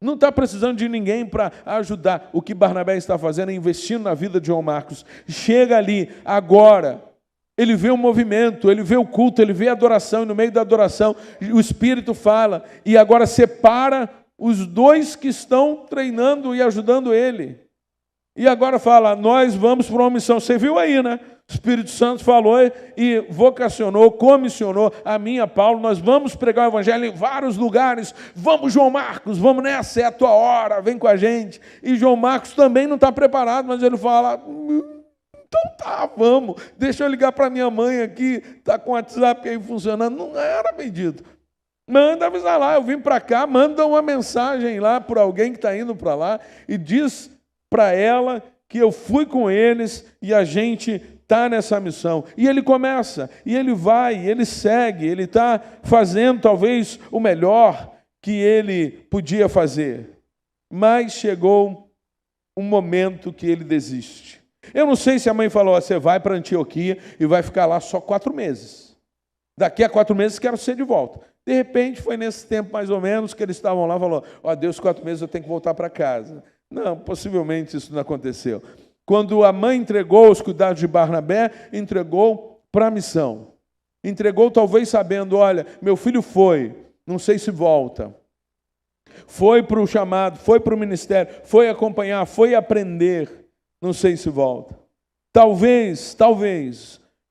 Não está precisando de ninguém para ajudar. O que Barnabé está fazendo é investindo na vida de João Marcos. Chega ali, agora, ele vê o movimento, ele vê o culto, ele vê a adoração, e no meio da adoração o Espírito fala, e agora separa os dois que estão treinando e ajudando ele. E agora fala, nós vamos para uma missão. Você viu aí, né? O Espírito Santo falou e vocacionou, comissionou a mim, a Paulo. Nós vamos pregar o Evangelho em vários lugares. Vamos, João Marcos, vamos nessa, é a tua hora, vem com a gente. E João Marcos também não está preparado, mas ele fala, então tá, vamos. Deixa eu ligar para minha mãe aqui, está com o WhatsApp aí funcionando. Não era pedido. Manda avisar lá, eu vim para cá, manda uma mensagem lá para alguém que está indo para lá e diz para ela que eu fui com eles e a gente está nessa missão. E ele começa, e ele vai, ele segue, ele está fazendo talvez o melhor que ele podia fazer. Mas chegou um momento que ele desiste. Eu não sei se a mãe falou, você vai para Antioquia e vai ficar lá só 4 meses. Daqui a 4 meses quero ser de volta. De repente, foi nesse tempo mais ou menos que eles estavam lá e falou, Deus, 4 meses eu tenho que voltar para casa. Não, possivelmente isso não aconteceu. Quando a mãe entregou os cuidados de Barnabé, entregou para a missão. Entregou talvez sabendo, olha, meu filho foi, não sei se volta. Foi para o chamado, foi para o ministério, foi acompanhar, foi aprender, não sei se volta. Talvez,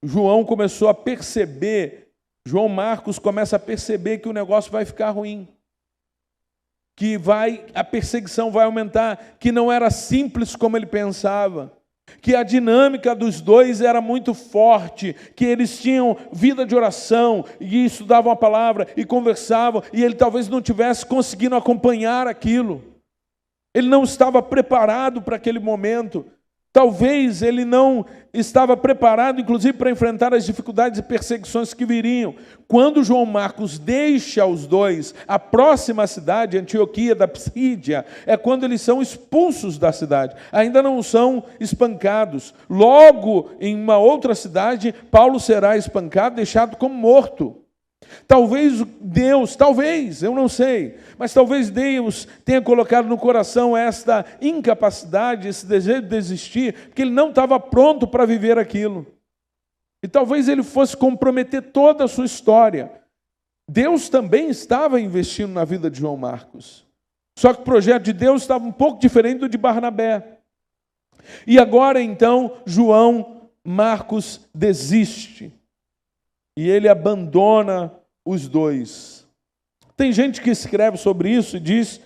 João começou a perceber, João Marcos começa a perceber que o negócio vai ficar ruim. Que a perseguição vai aumentar, que não era simples como ele pensava, que a dinâmica dos dois era muito forte, que eles tinham vida de oração, e estudavam a palavra, e conversavam, e ele talvez não tivesse conseguindo acompanhar aquilo. Ele não estava preparado para aquele momento. Talvez ele não estava preparado, inclusive, para enfrentar as dificuldades e perseguições que viriam. Quando João Marcos deixa os dois, a próxima cidade, Antioquia da Psídia, é quando eles são expulsos da cidade. Ainda não são espancados. Logo, em uma outra cidade, Paulo será espancado, deixado como morto. Talvez Deus, eu não sei, mas talvez Deus tenha colocado no coração esta incapacidade, esse desejo de desistir, porque ele não estava pronto para viver aquilo. E talvez ele fosse comprometer toda a sua história. Deus também estava investindo na vida de João Marcos. Só que o projeto de Deus estava um pouco diferente do de Barnabé. E agora então, João Marcos desiste. E ele abandona os dois. Tem gente que escreve sobre isso e diz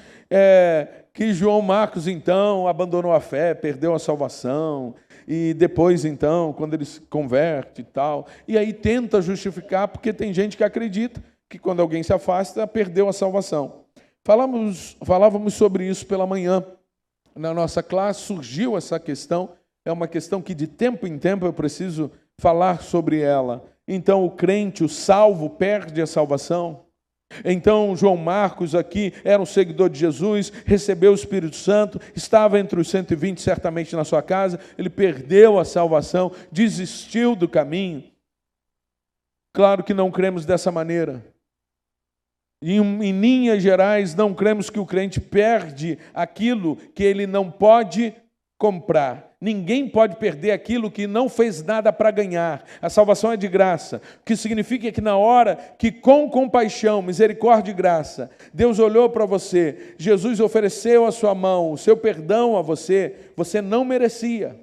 que João Marcos, então, abandonou a fé, perdeu a salvação, e depois, então, quando ele se converte e tal, e aí tenta justificar, porque tem gente que acredita que quando alguém se afasta, perdeu a salvação. Falávamos sobre isso pela manhã. Na nossa classe surgiu essa questão, é uma questão que de tempo em tempo eu preciso falar sobre ela. Então o crente, o salvo, perde a salvação. Então João Marcos aqui era um seguidor de Jesus, recebeu o Espírito Santo, estava entre os 120 certamente na sua casa, ele perdeu a salvação, desistiu do caminho. Claro que não cremos dessa maneira. Em linhas gerais, não cremos que o crente perde aquilo que ele não pode comprar. Ninguém pode perder aquilo que não fez nada para ganhar. A salvação é de graça. O que significa que na hora que com compaixão, misericórdia e graça, Deus olhou para você, Jesus ofereceu a sua mão, o seu perdão a você, você não merecia.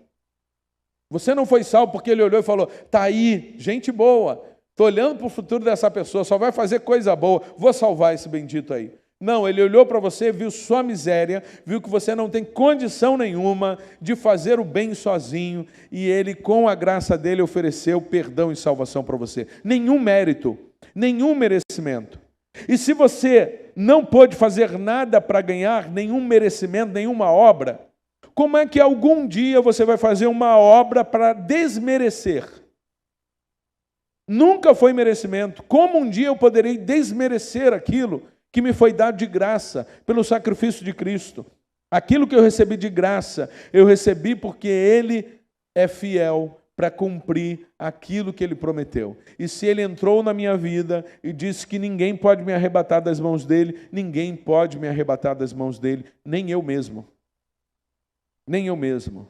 Você não foi salvo porque ele olhou e falou, está aí, gente boa, estou olhando para o futuro dessa pessoa, só vai fazer coisa boa, vou salvar esse bendito aí. Não, ele olhou para você, viu sua miséria, viu que você não tem condição nenhuma de fazer o bem sozinho, e ele, com a graça dele, ofereceu perdão e salvação para você. Nenhum mérito, nenhum merecimento. E se você não pôde fazer nada para ganhar nenhum merecimento, nenhuma obra, como é que algum dia você vai fazer uma obra para desmerecer? Nunca foi merecimento. Como um dia eu poderei desmerecer aquilo que me foi dado de graça pelo sacrifício de Cristo? Aquilo que eu recebi de graça, eu recebi porque Ele é fiel para cumprir aquilo que ele prometeu. E se ele entrou na minha vida e disse que ninguém pode me arrebatar das mãos dele, ninguém pode me arrebatar das mãos dele, nem eu mesmo. Nem eu mesmo.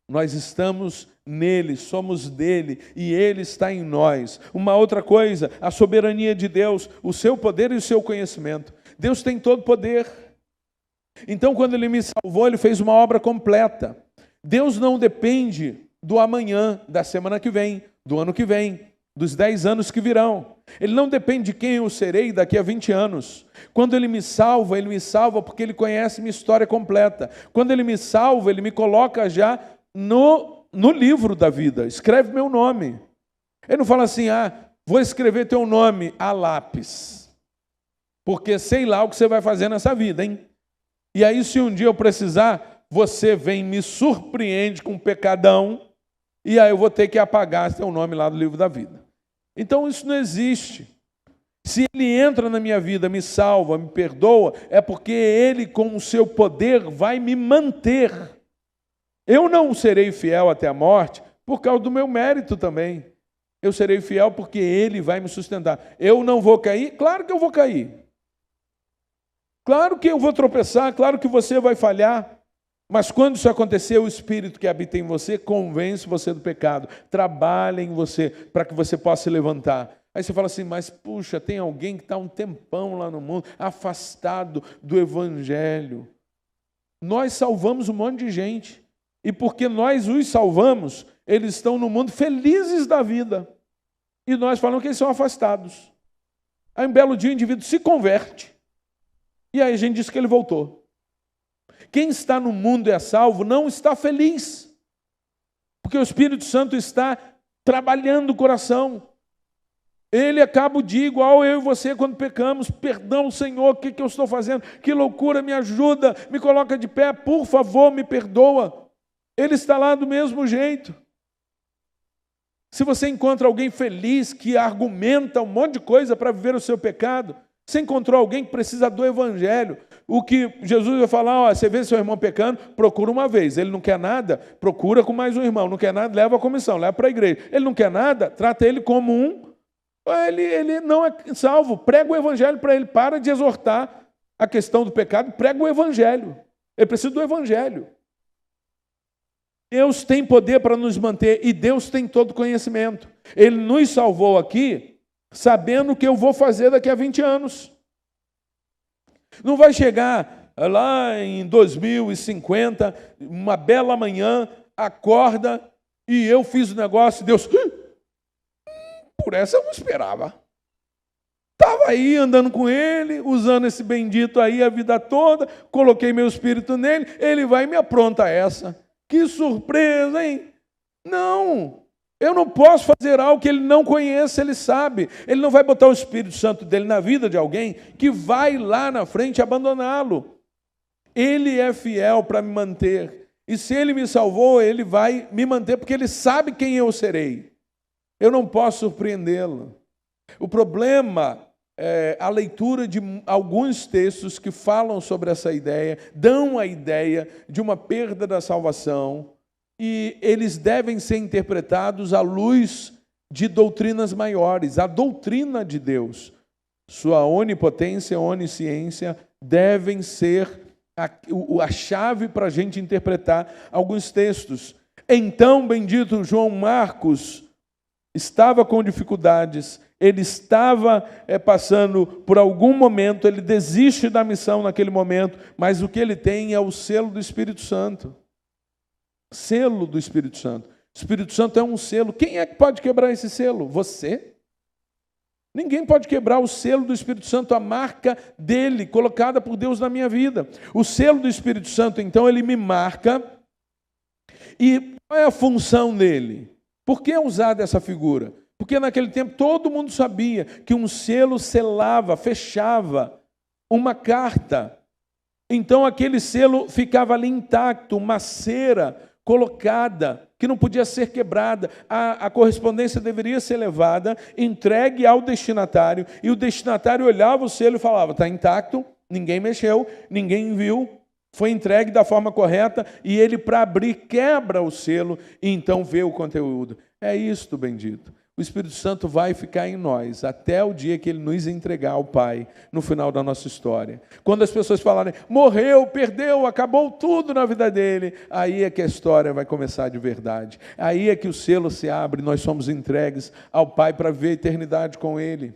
Nós estamos nele, somos dele e ele está em nós. Uma outra coisa, a soberania de Deus, o seu poder e o seu conhecimento. Deus tem todo poder. Então, quando ele me salvou, ele fez uma obra completa. Deus não depende do amanhã, da semana que vem, do ano que vem, dos 10 anos que virão. Ele não depende de quem eu serei daqui a 20 anos. Quando ele me salva porque ele conhece minha história completa. Quando ele me salva, ele me coloca já no livro da vida, escreve meu nome. Ele não fala assim, vou escrever teu nome a lápis, porque sei lá o que você vai fazer nessa vida, hein? E aí, se um dia eu precisar, você vem e me surpreende com um pecadão, e aí eu vou ter que apagar teu nome lá do livro da vida. Então isso não existe. Se ele entra na minha vida, me salva, me perdoa, é porque ele, com o seu poder, vai me manter. Eu não serei fiel até a morte por causa do meu mérito também. Eu serei fiel porque ele vai me sustentar. Eu não vou cair? Claro que eu vou cair. Claro que eu vou tropeçar, claro que você vai falhar. Mas quando isso acontecer, o Espírito que habita em você convence você do pecado. Trabalha em você para que você possa se levantar. Aí você fala assim, mas puxa, tem alguém que está um tempão lá no mundo, afastado do Evangelho. Nós salvamos um monte de gente. E porque nós os salvamos, eles estão no mundo felizes da vida. E nós falamos que eles são afastados. Aí um belo dia o indivíduo se converte. E aí a gente diz que ele voltou. Quem está no mundo e é salvo não está feliz. Porque o Espírito Santo está trabalhando o coração. Ele acaba o dia igual eu e você quando pecamos. Perdão, Senhor, o que eu estou fazendo? Que loucura, me ajuda, me coloca de pé, por favor, me perdoa. Ele está lá do mesmo jeito. Se você encontra alguém feliz, que argumenta um monte de coisa para viver o seu pecado, você encontrou alguém que precisa do Evangelho. O que Jesus vai falar, você vê seu irmão pecando, procura uma vez. Ele não quer nada, procura com mais um irmão. Não quer nada, leva a comissão, leva para a igreja. Ele não quer nada, trata ele como um. Ele não é salvo. Prega o Evangelho para ele. Para de exortar a questão do pecado, prega o Evangelho. Ele precisa do Evangelho. Deus tem poder para nos manter e Deus tem todo conhecimento. Ele nos salvou aqui sabendo o que eu vou fazer daqui a 20 anos. Não vai chegar lá em 2050, uma bela manhã, acorda e eu fiz o negócio e Deus... Por essa eu não esperava. Estava aí andando com ele, usando esse bendito aí a vida toda, coloquei meu espírito nele, ele vai e me apronta essa. Que surpresa, hein? Não, eu não posso fazer algo que ele não conhece, ele sabe. Ele não vai botar o Espírito Santo dele na vida de alguém que vai lá na frente abandoná-lo. Ele é fiel para me manter. E se ele me salvou, ele vai me manter, porque ele sabe quem eu serei. Eu não posso surpreendê-lo. O problema é a leitura de alguns textos que falam sobre essa ideia, dão a ideia de uma perda da salvação, e eles devem ser interpretados à luz de doutrinas maiores. A doutrina de Deus, sua onipotência, onisciência, devem ser a chave para a gente interpretar alguns textos. Então, bendito João Marcos estava com dificuldades, ele estava passando por algum momento, ele desiste da missão naquele momento, mas o que ele tem é o selo do Espírito Santo. Selo do Espírito Santo. O Espírito Santo é um selo. Quem é que pode quebrar esse selo? Você? Ninguém pode quebrar o selo do Espírito Santo, a marca dele, colocada por Deus na minha vida. O selo do Espírito Santo, então, ele me marca. E qual é a função dele? Por que é usada essa figura? Porque naquele tempo todo mundo sabia que um selo selava, fechava uma carta. Então aquele selo ficava ali intacto, uma cera colocada, que não podia ser quebrada. A correspondência deveria ser levada, entregue ao destinatário, e o destinatário olhava o selo e falava, está intacto, ninguém mexeu, ninguém viu, Foi entregue da forma correta e ele, para abrir, quebra o selo e então vê o conteúdo. É isto, bendito. O Espírito Santo vai ficar em nós até o dia que ele nos entregar ao Pai, no final da nossa história. Quando as pessoas falarem, morreu, perdeu, acabou tudo na vida dele, aí é que a história vai começar de verdade. Aí é que o selo se abre, nós somos entregues ao Pai para ver a eternidade com ele.